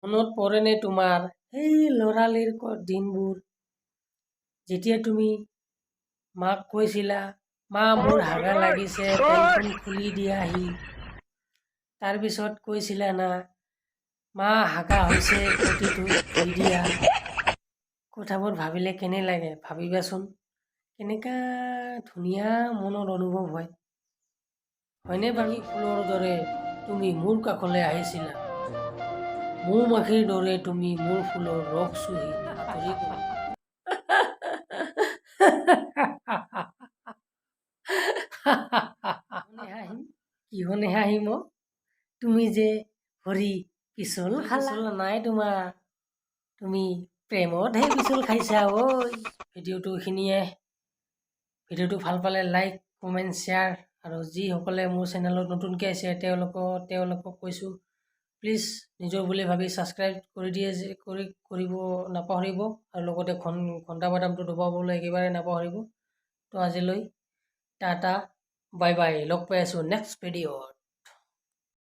মনত পৰেনে তোমাৰ সেই ল'ৰালিৰ দিনবোৰ যেতিয়া তুমি মাক কৈছিলা মা মোৰ হাগা লাগিছে টেলখন খুলি দিয়াহি তাৰপিছত কৈছিলা না মা হাগা হৈছে পটিটো ধুই দিয়া কথাবোৰ ভাবিলে কেনে লাগে ভাবিবাচোন কেনেকা ধুনীয়া মনৰ অনুভৱ হয়নে বাৰু ফুলৰ দৰে তুমি মোৰ কাষলৈ আহিছিলা মৌ মাখিৰ দৰে তুমি মোৰ ফুলৰ ৰস চুহি আঁতৰি গ'লা কিহনে হাঁহিম তুমি যে হৰি পিছল খালা নাই তোমাৰ তুমি প্ৰেমতহে পিছল খাইছা ঐ ভিডিঅ'টো ভাল পালে লাইক কমেণ্ট শ্বেয়াৰ আৰু যিসকলে মোৰ চেনেলত নতুনকৈ আছে তেওঁলোকক কৈছোঁ প্লিজ নিজৰ বুলি ভাবি ছাবস্ক্ৰাইব কৰিব নাপাহৰিব আৰু লগতে ঘণ্টা বাদামটো দবাবলৈ একেবাৰে নাপাহৰিব তো আজিলৈ টাটা বাই বাই লগ পাই আছোঁ নেক্সট ভিডিঅ'ত